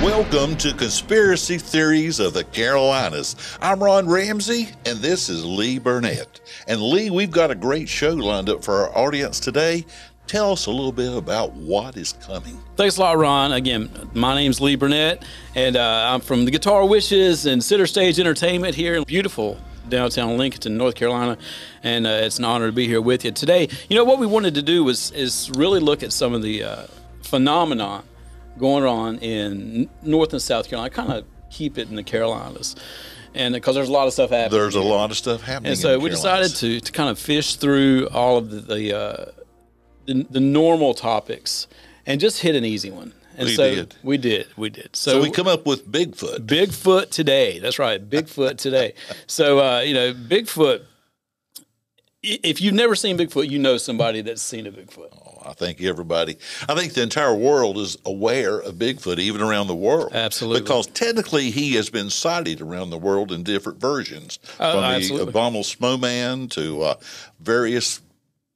Welcome to Conspiracy Theories of the Carolinas. I'm Ron Ramsey, and this is Lee Burnette. And Lee, we've got a great show lined up for our audience today. Tell us a little bit about what is coming. Thanks a lot, Ron. Again, my name's Lee Burnette, and I'm from the Guitar Wishes and Center Stage Entertainment here in beautiful downtown Lincolnton, North Carolina, and it's an honor to be here with you today. You know, what we wanted to do is really look at some of the phenomenon going on in North and South Carolina, kind of keep it in the Carolinas. And because there's a lot of stuff happening. There's a lot of stuff happening. And so we decided to kind of fish through all of the normal topics and just hit an easy one. And we did. So we come up with Bigfoot. Bigfoot today. That's right. Bigfoot today. So, you know, Bigfoot, if you've never seen Bigfoot, you know somebody that's seen a Bigfoot. I think the entire world is aware of Bigfoot, even around the world. Absolutely. Because technically he has been sighted around the world in different versions. From the abominable snowman to various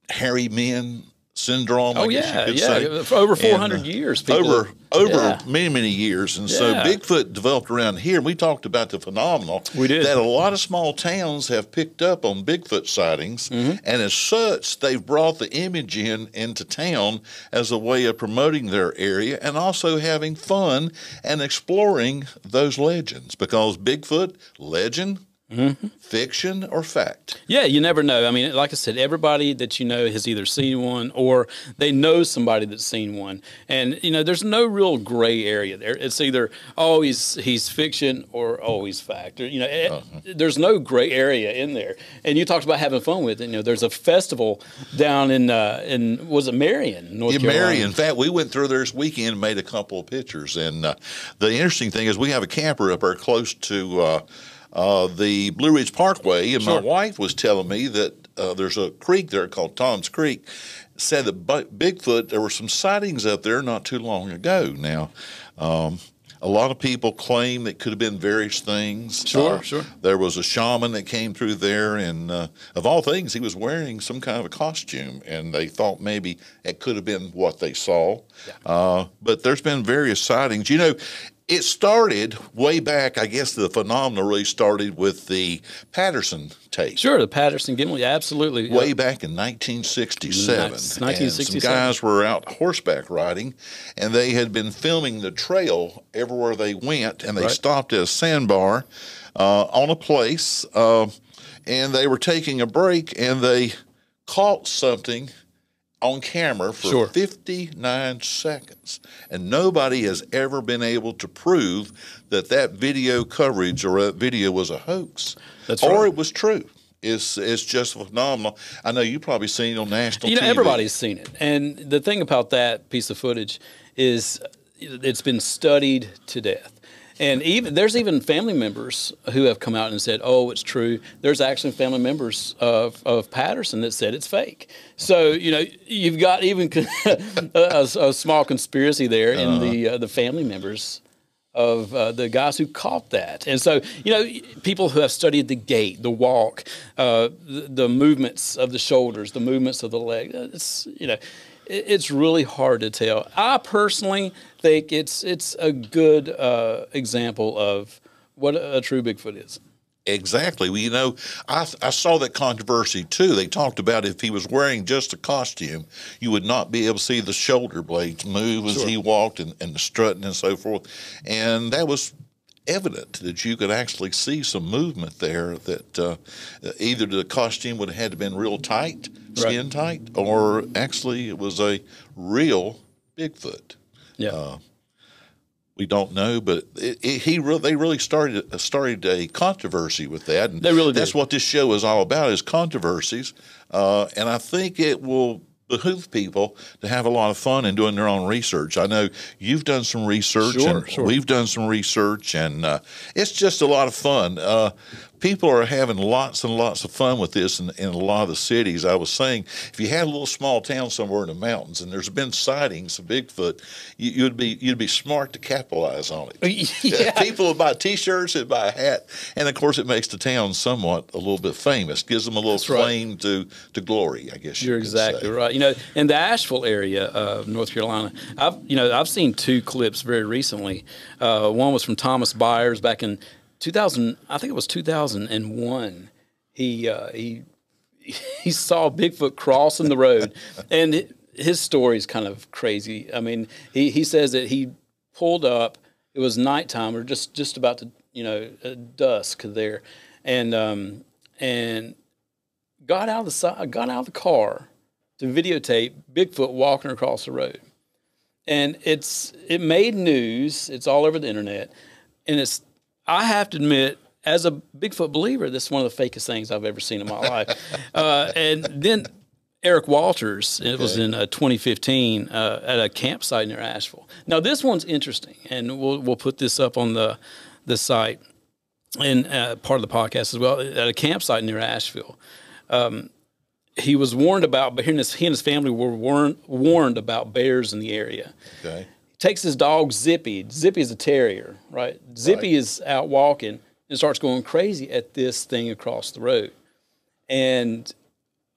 hairy men syndrome, I guess you could say. For over 400 years. People, over many years. And so Bigfoot developed around here. And we talked about the phenomenon that a lot of small towns have picked up on Bigfoot sightings. And as such, they've brought the image into town as a way of promoting their area and also having fun and exploring those legends. Because Bigfoot, legend, fiction or fact? Yeah, you never know. I mean, like I said, everybody that you know has either seen one or they know somebody that's seen one. And, you know, there's no real gray area there. It's either, oh, he's fiction or, oh, he's fact. Or, you know, there's no gray area in there. And you talked about having fun with it. You know, there's a festival down in was it Marion, North Carolina? Marion. In fact, we went through there this weekend and made a couple of pictures. And the interesting thing is we have a camper up there close to the Blue Ridge Parkway, and my wife was telling me that there's a creek there called Tom's Creek. Said that Bigfoot, there were some sightings up there not too long ago. Now, a lot of people claim it could have been various things. Sure. There was a shaman that came through there, and of all things, he was wearing some kind of a costume, and they thought maybe it could have been what they saw. But there's been various sightings. You know, it started way back, I guess the phenomenon really started with the Patterson tape. Sure, the Patterson-Gimlin, absolutely. Way back in 1967. 1967. And some guys were out horseback riding, and they had been filming the trail everywhere they went, and they stopped at a sandbar on a place, and they were taking a break, and they caught something on camera for 59 seconds. And nobody has ever been able to prove that video coverage or that video was a hoax. Or it was true. It's just phenomenal. I know you've probably seen it on national TV. You know, everybody's seen it. And the thing about that piece of footage is it's been studied to death. And there's even family members who have come out and said, oh, it's true. There's actually family members of Patterson that said it's fake. So, you know, you've got even a small conspiracy there in the family members of the guys who caught that. And so, you know, people who have studied the gait, the walk, the movements of the shoulders, the movements of the leg, it's really hard to tell. I personally think it's a good example of what a true Bigfoot is. Exactly. Well, you know, I saw that controversy too. They talked about if he was wearing just a costume, you would not be able to see the shoulder blades move as he walked and the strutting and so forth. And that was evident that you could actually see some movement there, that either the costume would have had to been real tight, skin tight, or actually it was a real Bigfoot. We don't know, but they really started a controversy with that. And they really did. That's what this show is all about, is controversies. And I think it will behoove people to have a lot of fun in doing their own research. I know you've done some research, and we've done some research, and it's just a lot of fun. people are having lots and lots of fun with this in a lot of the cities. I was saying, if you had a little small town somewhere in the mountains and there's been sightings of Bigfoot, you'd be smart to capitalize on it. Yeah. People would buy T-shirts, they'd buy a hat, and of course it makes the town somewhat a little bit famous, gives them a little claim to glory, I guess you're exactly right. You know, in the Asheville area of North Carolina, I've seen two clips very recently. One was from Thomas Byers back in 2000, I think it was 2001. He saw Bigfoot crossing the road, and his story is kind of crazy. I mean, he says that he pulled up. It was nighttime or just about to dusk there, and got out of the car to videotape Bigfoot walking across the road, and it made news. It's all over the internet, and I have to admit, as a Bigfoot believer, this is one of the fakest things I've ever seen in my life. And then Eric Walters, it was in 2015 at a campsite near Asheville. Now, this one's interesting, and we'll put this up on the site and part of the podcast as well. At a campsite near Asheville, he was warned about, but he and his family were warned about bears in the area. Okay. Takes his dog Zippy. Zippy is a terrier, right? Zippy is out walking and starts going crazy at this thing across the road. And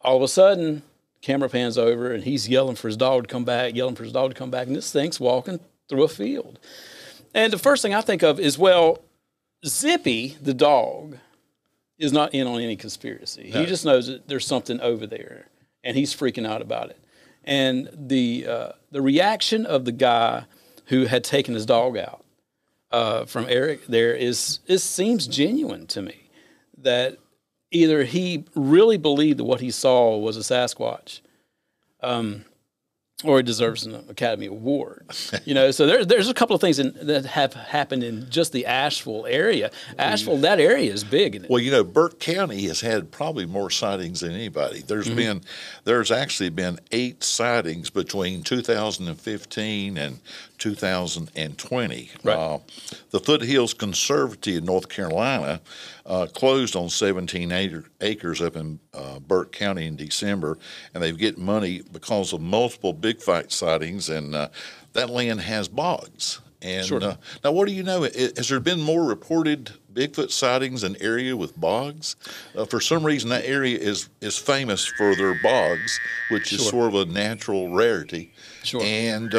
all of a sudden, camera pans over and he's yelling for his dog to come back, and this thing's walking through a field. And the first thing I think of is, well, Zippy, the dog, is not in on any conspiracy. No. He just knows that there's something over there, and he's freaking out about it. And the reaction of the guy who had taken his dog out from Eric there seems genuine to me. That either he really believed that what he saw was a Sasquatch, or he deserves an Academy Award. So there's a couple of things that have happened in just the Asheville area. Asheville, that area is big, isn't it? Well, Burke County has had probably more sightings than anybody. There's actually been 8 sightings between 2015 and 2020. Right. The Foothills Conservancy in North Carolina closed on 17 acres up in Burke County in December, and they've get money because of multiple Bigfoot sightings, and that land has bogs. And sure. Now, what do you know? Has there been more reported Bigfoot sightings in an area with bogs? For some reason, that area is famous for their bogs, which is sort of a natural rarity. Sure. And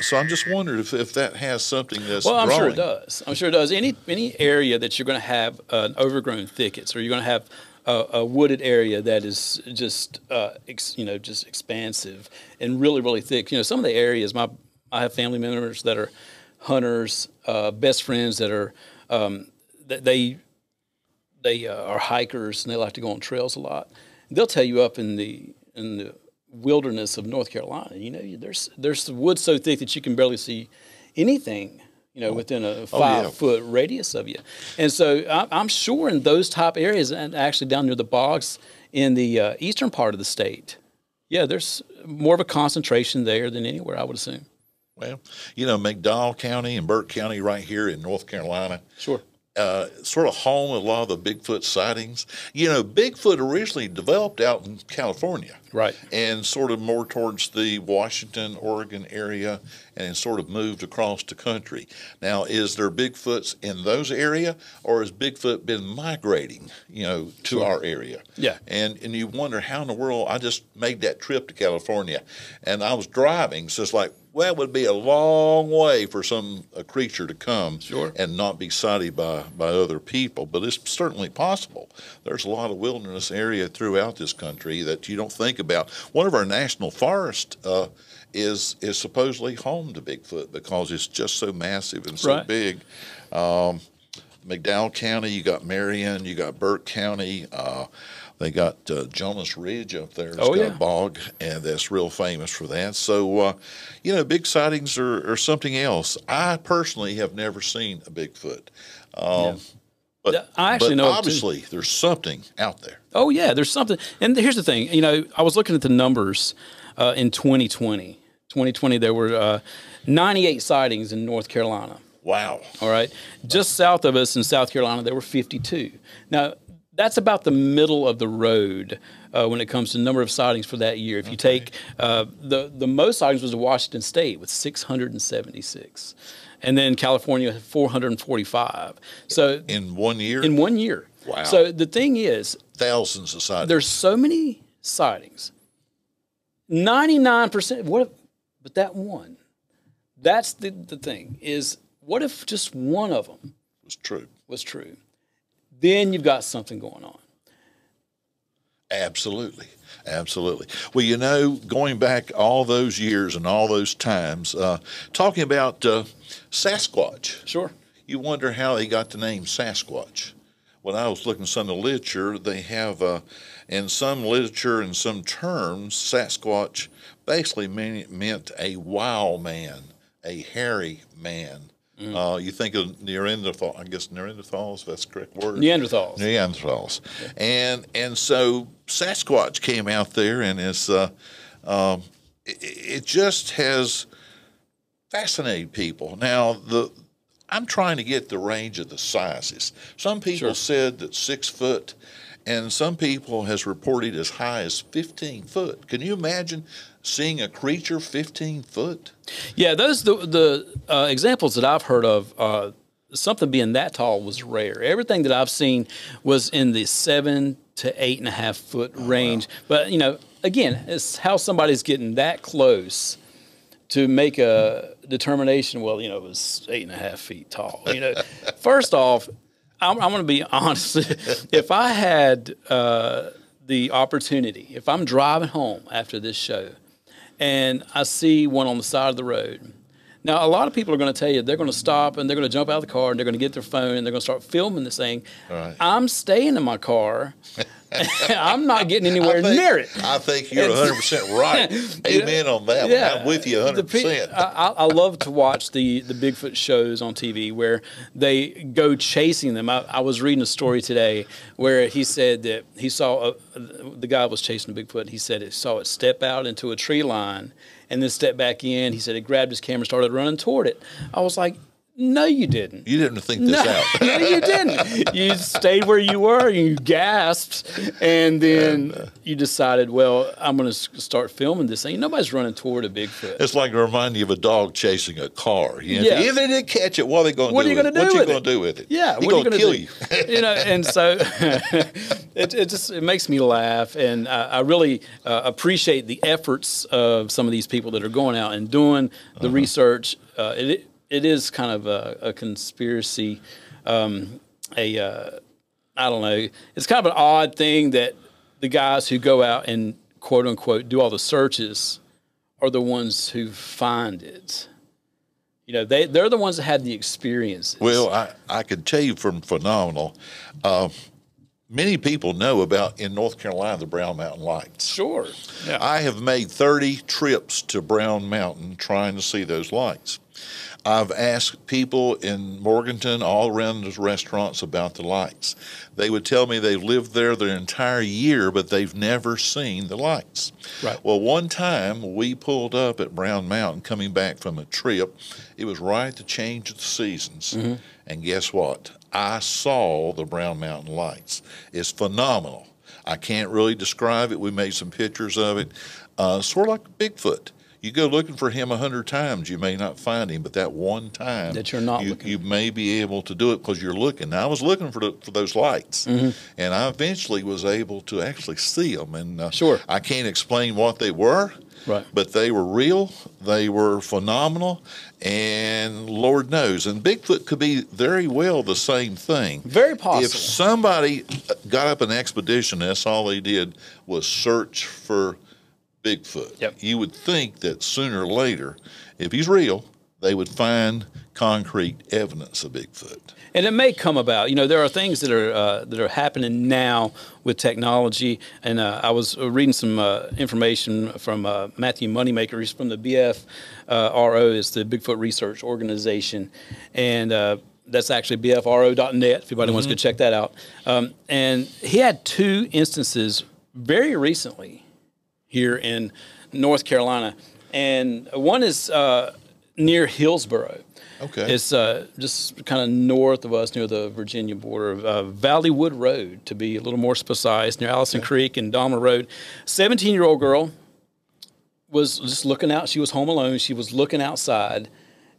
so I'm just wondering if that has something that's I'm growing. sure it does. I'm sure it does. Any area that you're going to have overgrown thickets, or you're going to have a wooded area that is just just expansive and really, really thick. Some of the areas, I have family members that are hunters, best friends that are they are hikers, and they like to go on trails a lot. They'll tell you up in the wilderness of North Carolina, there's wood so thick that you can barely see anything, within a 5-foot radius of you. And so I'm sure in those top areas, and actually down near the bogs in the eastern part of the state, there's more of a concentration there than anywhere, I would assume. Well, McDowell County and Burke County right here in North Carolina. Sure. Sort of home of a lot of the Bigfoot sightings. Bigfoot originally developed out in California. Right. And sort of more towards the Washington, Oregon area, and sort of moved across the country. Now, is there Bigfoots in those areas, or has Bigfoot been migrating, to our area? Yeah. And you wonder how in the world. I just made that trip to California, and I was driving, so it's like, well, it would be a long way for a creature to come and not be sighted by other people, but it's certainly possible. There's a lot of wilderness area throughout this country that you don't think about. One of our national forests is supposedly home to Bigfoot because it's just so massive and so big. McDowell County, you got Marion, you got Burke County. They got Jonas Ridge up there. It's got a bog, and that's real famous for that. So, big sightings are something else. I personally have never seen a Bigfoot. But I actually know obviously there's something out there. Oh, yeah, there's something. And here's the thing. I was looking at the numbers in 2020. 2020, there were 98 sightings in North Carolina. Wow. All right. Just south of us in South Carolina, there were 52. Now, that's about the middle of the road when it comes to number of sightings for that year. If you take the most sightings was in Washington State with 676. And then California had 445. So in 1 year? In 1 year. Wow. So the thing is, thousands of sightings. There's so many sightings. 99%. But that one. That's the thing is, what if just one of them was true? Then you've got something going on. Absolutely. Absolutely. Well, you know, going back all those years and all those times, talking about Sasquatch. Sure. You wonder how they got the name Sasquatch. When I was looking at some of the literature, they have, in some literature and some terms, Sasquatch basically meant a wild man, a hairy man. You think of Neanderthal, I guess Neanderthals, that's the correct word. Neanderthals. Yeah. And so Sasquatch came out there, and it just has fascinated people. Now, I'm trying to get the range of the sizes. Some people said that 6 foot, and some people has reported as high as 15 foot. Can you imagine seeing a creature 15 foot? Yeah, those the examples that I've heard of, something being that tall was rare. Everything that I've seen was in the 7 to 8.5 foot range. Wow. But, you know, again, it's how somebody's getting that close to make a determination, well, you know, it was 8.5 feet tall. You know, first off, I'm going to be honest. If I had the opportunity, if I'm driving home after this show and I see one on the side of the road, now a lot of people are going to tell you they're going to stop and they're going to jump out of the car and they're going to get their phone and they're going to start filming this thing. Right. I'm staying in my car. I'm not getting anywhere near it. I think you're 100% right. Amen on that one. I'm with you 100%. I love to watch the Bigfoot shows on TV where they go chasing them. I was reading a story today where he said that he saw the guy was chasing a Bigfoot. He said he saw it step out into a tree line and then step back in. He said he grabbed his camera and started running toward it. I was like, no, you didn't. You didn't think this out. No, you didn't. You stayed where you were, and you gasped, and then you decided, well, I'm going to start filming this thing. Nobody's running toward a Bigfoot. It's like reminding you of a dog chasing a car. You know, if they didn't catch it, what are they going to do? What are you going to do with it? What are you going to do with it? Yeah, he's going to kill you. You know, and so it makes me laugh, and I really appreciate the efforts of some of these people that are going out and doing the research. It is kind of a conspiracy, I don't know. It's kind of an odd thing that the guys who go out and quote unquote do all the searches are the ones who find it. You know, they're the ones that had the experiences. Well, I could tell you from Phenomenal, many people know about in North Carolina the Brown Mountain Lights. Sure. Yeah. I have made 30 trips to Brown Mountain trying to see those lights. I've asked people in Morganton, all around those restaurants, about the lights. They would tell me they've lived there their entire year, but they've never seen the lights. Right. Well, one time we pulled up at Brown Mountain coming back from a trip. It was right at the change of the seasons. Mm-hmm. And guess what? I saw the Brown Mountain Lights. It's phenomenal. I can't really describe it. We made some pictures of it. Sort of like Bigfoot. You go looking for him 100 times, you may not find him, but that one time that you're not looking, you may be able to do it because you're looking. Now, I was looking for those lights, and I eventually was able to actually see them. And sure, I can't explain what they were, right? But they were real. They were phenomenal, and Lord knows. And Bigfoot could be very well the same thing. Very possible. If somebody got up an expedition, that's all they did was search for Bigfoot. Yep. You would think that sooner or later, if he's real, they would find concrete evidence of Bigfoot. And it may come about. You know, there are things that are happening now with technology. And I was reading some information from Matthew Moneymaker. He's from the BFRO, it's the Bigfoot Research Organization, and that's actually bfro.net. If anybody wants to go check that out. And he had 2 instances very recently here in North Carolina, and one is near Hillsboro. Okay. It's just kind of north of us near the Virginia border, Valleywood Road, to be a little more precise, near Allison Creek and Dahmer Road. 17-year-old girl was just looking out. She was home alone. She was looking outside,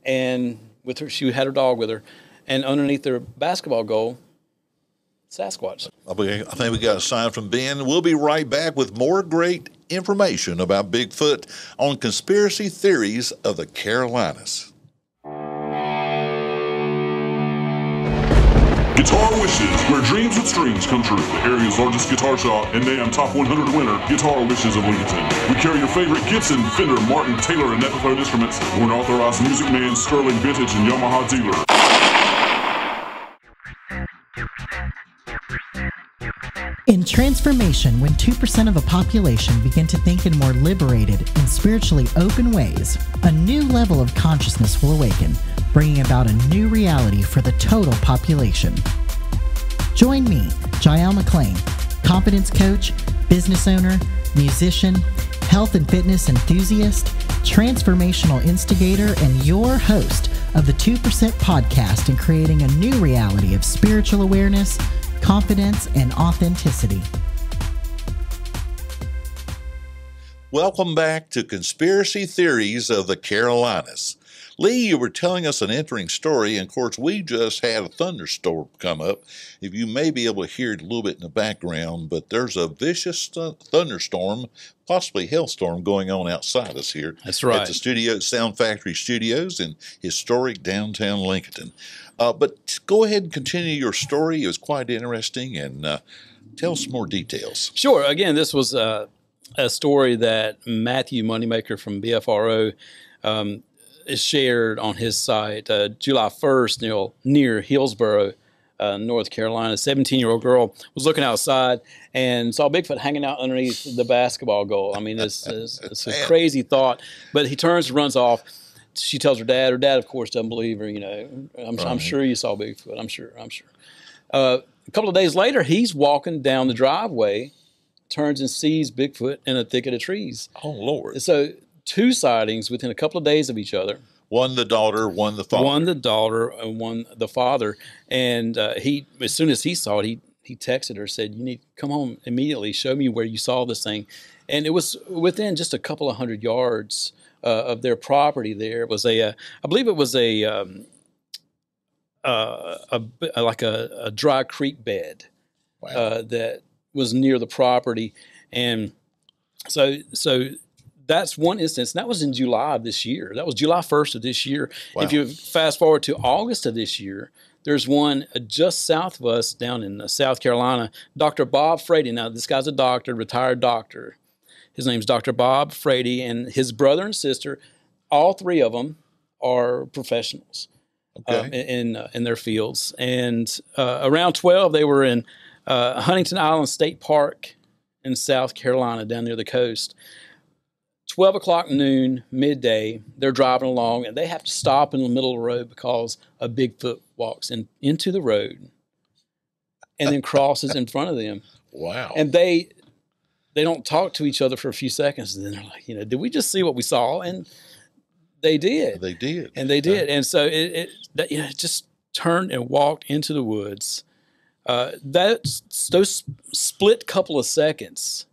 and with her, she had her dog with her, and underneath their basketball goal, Sasquatch. I think we got a sign from Ben. We'll be right back with more great information about Bigfoot on conspiracy theories of the Carolinas. Guitar Wishes, where dreams with strings come true. The area's largest guitar shop and named Top 100 winner, Guitar Wishes of Lincolnton. We carry your favorite Gibson, Fender, Martin, Taylor, and Epiphone instruments. We're an authorized Music Man, Sterling, Vintage, and Yamaha dealer. In transformation, when 2% of a population begin to think in more liberated and spiritually open ways, a new level of consciousness will awaken, bringing about a new reality for the total population. Join me, Jael McLean, confidence coach, business owner, musician, health and fitness enthusiast, transformational instigator, and your host of the 2% podcast in creating a new reality of spiritual awareness, confidence, and authenticity. Welcome back to Conspiracy Theories of the Carolinas. Lee, you were telling us an interesting story, and of course, we just had a thunderstorm come up. If you may be able to hear it a little bit in the background, but there's a vicious thunderstorm, possibly hailstorm, going on outside us here. That's right. At the Sound Factory Studios in historic downtown Lincolnton. But go ahead and continue your story. It was quite interesting, and tell us more details. Sure. Again, this was a story that Matthew Moneymaker from BFRO shared on his site July 1st near Hillsborough, North Carolina. A 17-year-old girl was looking outside and saw Bigfoot hanging out underneath the basketball goal. I mean, it's a crazy thought. But he turns, runs off. She tells her dad. Her dad, of course, doesn't believe her. I'm sure you saw Bigfoot. I'm sure. A couple of days later, he's walking down the driveway, turns and sees Bigfoot in a thicket of trees. Oh, Lord. So 2 sightings within a couple of days of each other. One the daughter, one the father. One the daughter, and one the father. And he, as soon as he saw it, he texted her, said, "You need to come home immediately. Show me where you saw this thing." And it was within just a couple of 100 yards of their property. There was I believe it was like a dry creek bed. Wow. That was near the property, and so that's one instance. That was in July of this year. That was July 1st of this year. Wow. If you fast forward to August of this year, there's one just south of us down in South Carolina. Dr. Bob Frady. Now, this guy's a doctor, retired doctor. His name's Dr. Bob Frady, and his brother and sister, all 3 of them are professionals in their fields. And around 12, they were in Huntington Island State Park in South Carolina, down near the coast. 12 o'clock noon, midday, they're driving along, and they have to stop in the middle of the road because a Bigfoot walks into the road and then crosses in front of them. Wow. And they don't talk to each other for a few seconds, and then they're like, did we just see what we saw? And they did. They did. And they did. And so it just turned and walked into the woods. Those split couple of seconds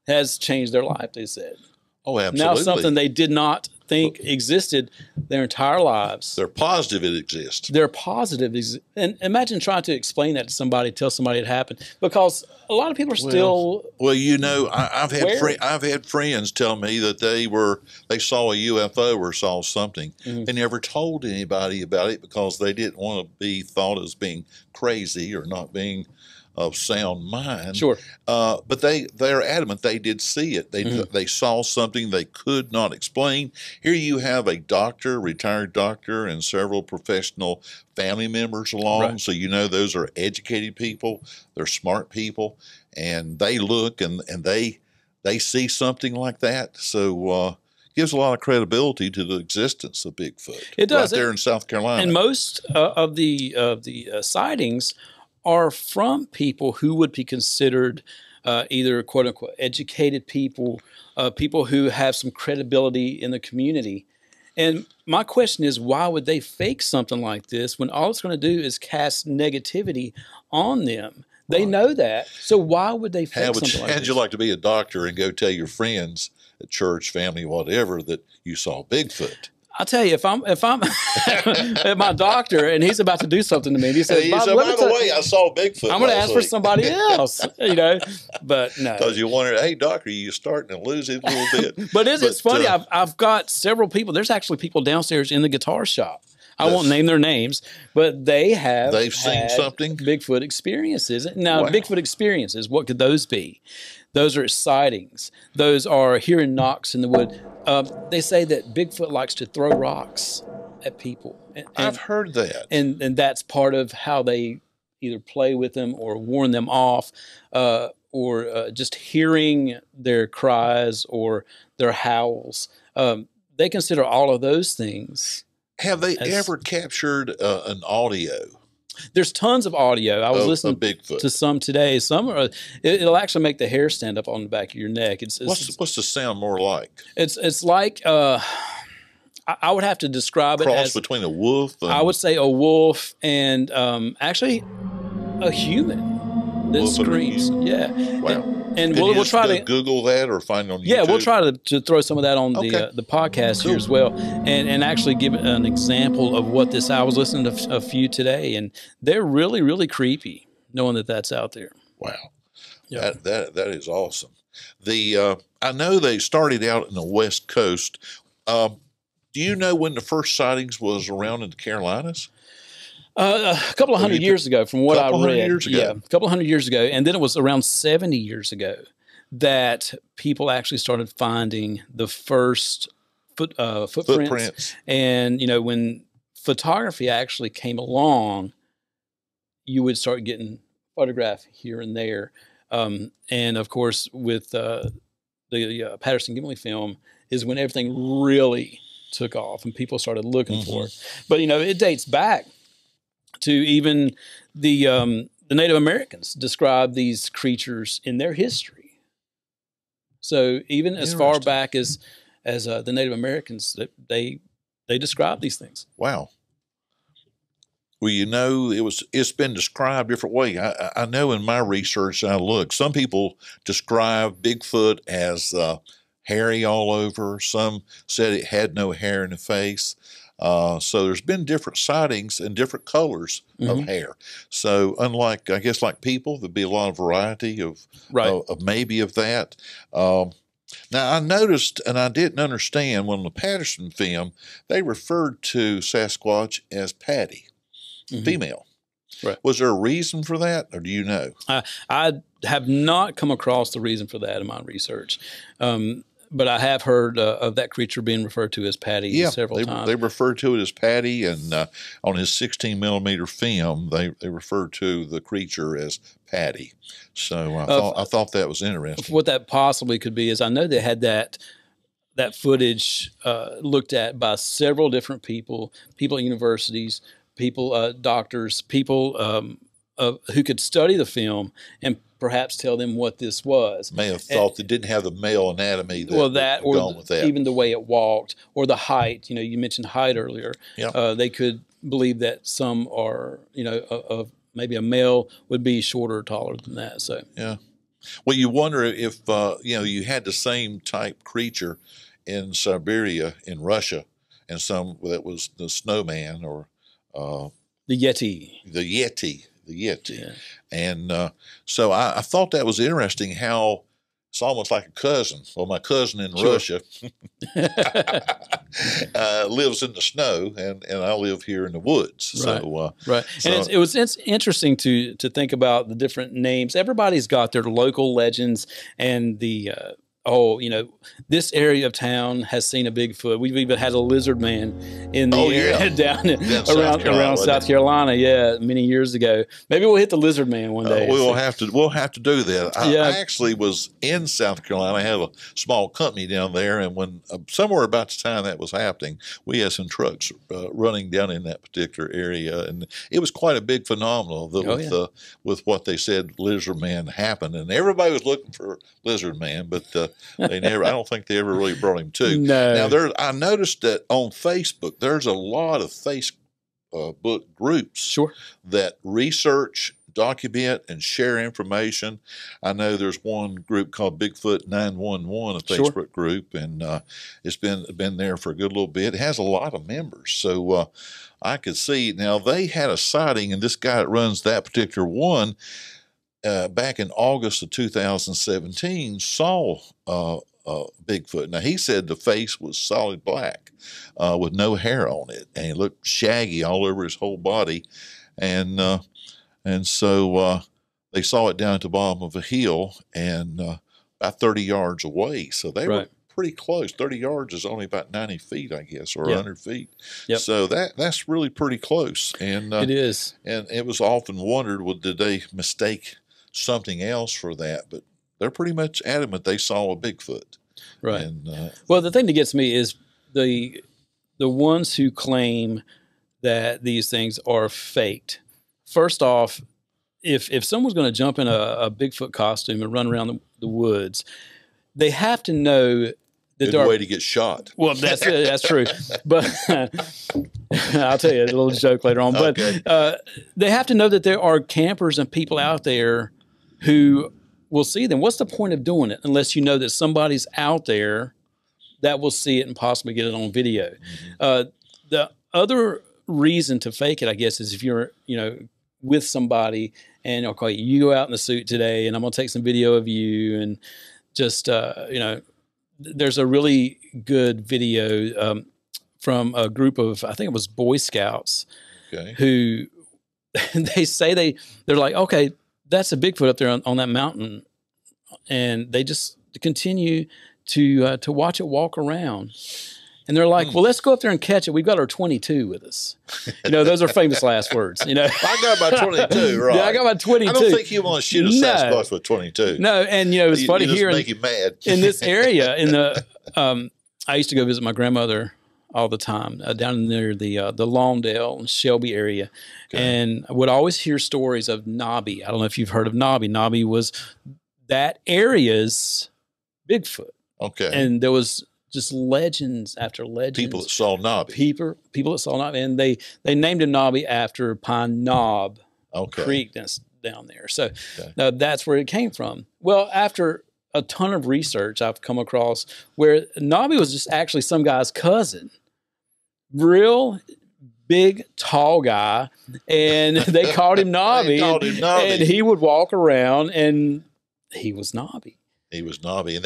has changed their life, they said. Oh, absolutely. Now something they did not think existed their entire lives. They're positive it exists. They're positive. And imagine trying to explain that to somebody, tell somebody it happened, because a lot of people are still. Well, I've had friends tell me that they saw a UFO or saw something. Mm-hmm. They never told anybody about it because they didn't want to be thought as being crazy or not being of sound mind. Sure. But they're adamant they did see it. They saw something they could not explain. Here you have a doctor, retired doctor, and several professional family members along. Right. So those are educated people. They're smart people. And they look and they see something like that. So gives a lot of credibility to the existence of Bigfoot. It does. Right there in South Carolina. And most of the sightings are from people who would be considered either quote unquote educated people, people who have some credibility in the community. And my question is, why would they fake something like this when all it's going to do is cast negativity on them? They know that. So why would they fake something like this? How'd you like to be a doctor and go tell your friends at church, family, whatever, that you saw Bigfoot? I'll tell you, if I'm at my doctor and he's about to do something to me, and he says, by the way, I saw Bigfoot. I'm going to ask for somebody else, but no. Because you wondered, hey, doctor, you're starting to lose it a little bit. But it's funny. I've got several people. There's actually people downstairs in the guitar shop. I won't name their names, but they've seen something? Bigfoot experiences. Now, Bigfoot experiences, what could those be? Those are sightings. Those are hearing knocks in the wood. They say that Bigfoot likes to throw rocks at people. I've heard that. And that's part of how they either play with them or warn them off, or just hearing their cries or their howls. They consider all of those things. Have they ever captured an audio? There's tons of audio. I was listening to some today. Some are, it'll actually make the hair stand up on the back of your neck. What's the sound more like? It's like I would have to describe Cross it as between a wolf. I would say a wolf and actually a human that screams. Yeah. Wow. And we'll try to Google that or find it on YouTube. Yeah, we'll try to throw some of that on the podcast here as well, and actually give an example of what this. I was listening to a few today, and they're really, really creepy, knowing that that's out there. Wow, that is awesome. I know they started out in the West Coast. Do you know when the first sightings was around in the Carolinas? A couple of hundred years ago, from what I read. Yeah, a couple of hundred years ago. And then it was around 70 years ago that people actually started finding the first footprints. And, when photography actually came along, you would start getting photographed here and there. And, of course, with the Patterson-Gimlin film is when everything really took off and people started looking for it. But, it dates back to even the Native Americans describe these creatures in their history. So even as far back as the Native Americans, they describe these things. Wow. Well, it's been described different way. I know in my research I looked, some people describe Bigfoot as hairy all over. Some said it had no hair in the face. So there's been different sightings and different colors of hair. So unlike, I guess, like people, there'd be a lot of variety of maybe of that. Now I noticed, and I didn't understand, when the Patterson film, they referred to Sasquatch as Patty, female. Right. Was there a reason for that, or do you know? I have not come across the reason for that in my research. But I have heard of that creature being referred to as Patty several times. They referred to it as Patty, and on his 16-millimeter film, they referred to the creature as Patty. So I thought that was interesting. What that possibly could be is, I know they had that footage looked at by several different people at universities, people, doctors, people who could study the film and perhaps tell them what this was. May have thought they didn't have the male anatomy. Even the way it walked, or the height. You mentioned height earlier. Yeah. They could believe that some are, maybe a male would be shorter or taller than that. So yeah. Well, you wonder if you had the same type creature in Siberia, in Russia, and some that was the snowman or the Yeti. The Yeti. Yeah. And so I thought that was interesting, how it's almost like a cousin. Well, my cousin in Russia lives in the snow, and I live here in the woods. Right. So, right. And it's interesting to think about the different names. Everybody's got their local legends and the this area of town has seen a Bigfoot. We've even had a lizard man in the area down around South Carolina, many years ago. Maybe we'll hit the lizard man one day. We'll have to do that. I actually was in South Carolina. I have a small company down there, and when somewhere about the time that was happening, we had some trucks running down in that particular area, and it was quite a big phenomenon with what they said lizard man happened, and everybody was looking for lizard man, but They never. I don't think they ever really brought him to. No. Now I noticed that on Facebook, there's a lot of Facebook groups Sure. that research, document, and share information. I know there's one group called Bigfoot 911, a Sure. Facebook group, and it's been there for a good little bit. It has a lot of members, so I could see. Now, they had a sighting, and this guy that runs that particular one back in August of 2017 saw Bigfoot. Now, he said the face was solid black with no hair on it, and it looked shaggy all over his whole body. And so they saw it down at the bottom of a hill and about 30 yards away. So they were pretty close. 30 yards is only about 90 feet, I guess, or 100 feet. Yep. So that's really pretty close. And It is. And it was often wondered, well, did they mistake something else for that? But they're pretty much adamant they saw a Bigfoot. Right. And, well, the thing that gets me is the ones who claim that these things are faked. First off, if someone's going to jump in a Bigfoot costume and run around the woods, they have to know that good way to get shot. Well, that's true. But I'll tell you a little joke later on. Okay. But they have to know that there are campers and people out there who will see them. What's the point of doing it unless you know that somebody's out there that will see it and possibly get it on video? Mm-hmm. The other reason to fake it, I guess, is if you're, with somebody and I'll call you, you go out in the suit today and I'm going to take some video of you and just, there's a really good video from a group of, I think it was Boy Scouts, who they say they're like, okay, that's a Bigfoot up there on that mountain. And they just continue to watch it walk around. And they're like, well, let's go up there and catch it. We've got our 22 with us. Those are famous last words. I got my 22, right? Yeah, I got my 22. I don't think you want to shoot a Sasquatch with 22. No, and it was funny here. Make him mad. In this area, I used to go visit my grandmother all the time down near the Lawndale and Shelby area, and I would always hear stories of Nobby. I don't know if you've heard of Nobby. Nobby was that area's Bigfoot. Okay, and there was just legends after legends. People that saw Nobby. People that saw Nobby, and they named him Nobby after Pine Knob Creek that's down there. So that's where it came from. Well, after a ton of research, I've come across where Nobby was just actually some guy's cousin. Real big, tall guy, and they called him Nobby. And he would walk around, and he was Nobby. He was Nobby, and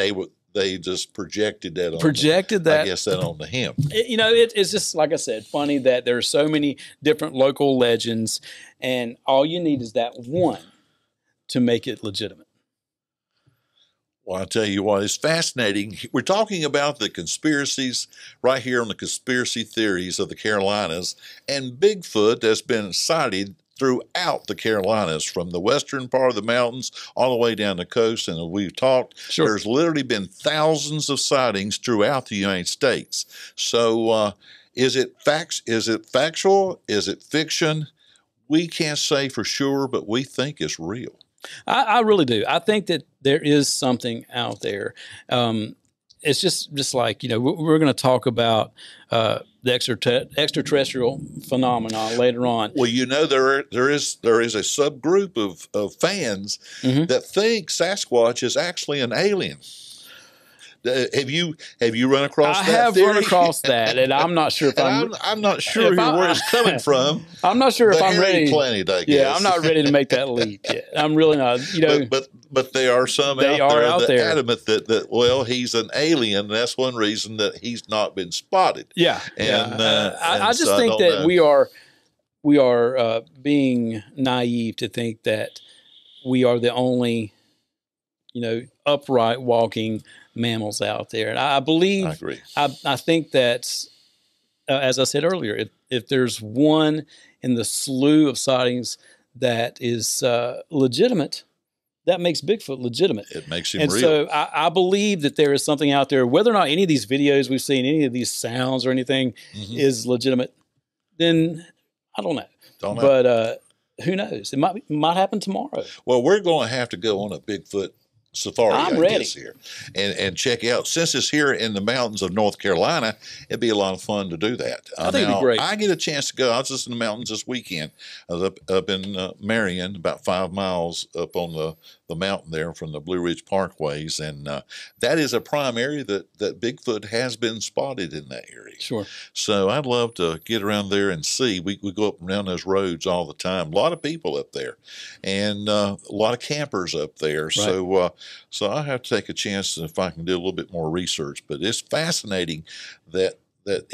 they just projected that that. I guess that onto him. It's just, like I said, funny that there are so many different local legends, and all you need is that one to make it legitimate. Well, I'll tell you what, it's fascinating. We're talking about the conspiracies right here on the conspiracy theories of the Carolinas, and Bigfoot has been cited throughout the Carolinas, from the western part of the mountains all the way down the coast. And we've talked, there's literally been thousands of sightings throughout the United States. So is it factual? Is it fiction? We can't say for sure, but we think it's real. I really do. I think that there is something out there. It's just like, we're going to talk about the extraterrestrial phenomenon later on. Well, there is a subgroup of fans that think Sasquatch is actually an alien. Have you run across that? I have theory? run across that, and I'm not sure if I'm not sure where it's coming from. I'm not sure if I'm ready. Planet, I guess. Yeah, I'm not ready to make that leap yet. I'm really not. But there are some out there adamant that he's an alien. And that's one reason that he's not been spotted. Yeah, and I just think that we are being naive to think that we are the only, upright walking mammals out there. And I believe, I agree. I think that, as I said earlier, if there's one in the slew of sightings that is legitimate, that makes Bigfoot legitimate. It makes him real. And so I believe that there is something out there, whether or not any of these videos we've seen, any of these sounds or anything is legitimate, then I don't know. But who knows? It might happen tomorrow. Well, we're going to have to go on a Bigfoot safari, I'm I ready. guess, here and check out. Since it's here in the mountains of North Carolina, it'd be a lot of fun to do that. I think it'd be great. I get a chance to go. I was just in the mountains this weekend. I was up in Marion, about 5 miles up on the mountain there from the Blue Ridge Parkways, and that is a prime area that Bigfoot has been spotted in that area. Sure. So I'd love to get around there and see. We go up and down those roads all the time. A lot of people up there, and a lot of campers up there. Right. So I have to take a chance if I can do a little bit more research. But it's fascinating that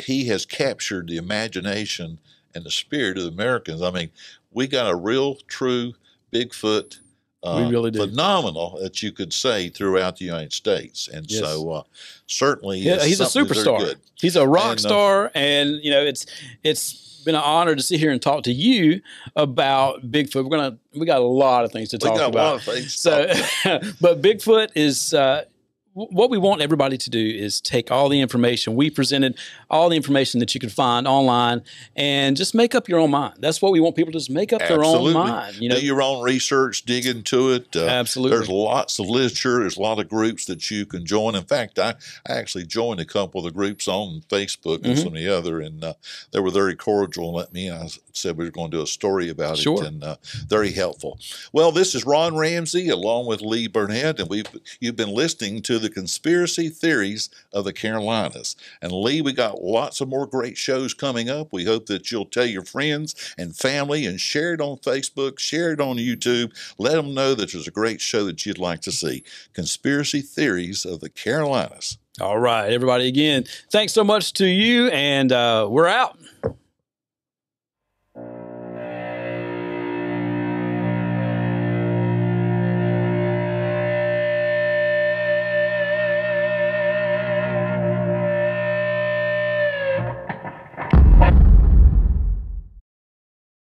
he has captured the imagination and the spirit of the Americans. I mean, we got a real, true Bigfoot. We really do. Phenomenal, that you could say, throughout the United States. And yes. So certainly he's a superstar. He's a rock star. And, you know, it's been an honor to sit here and talk to you about Bigfoot. We got a lot of things to talk about. A lot of things to talk about. But Bigfoot is what we want everybody to do is take all the information we presented, all the information that you can find online, and just make up your own mind. That's what we want people to just make up their own mind. You know, do your own research, dig into it. Absolutely. There's lots of literature. There's a lot of groups that you can join. In fact, I actually joined a couple of the groups on Facebook and some of the other, and they were very cordial and let me in. I said we were going to do a story about it, and very helpful. Well, this is Ron Ramsey along with Lee Burnette, and you've been listening to the Conspiracy Theories of the Carolinas. And Lee, we got lots of more great shows coming up. We hope that you'll tell your friends and family and share it on Facebook, share it on YouTube. Let them know that there's a great show that you'd like to see. Conspiracy Theories of the Carolinas. All right, everybody, again, thanks so much to you, and we're out.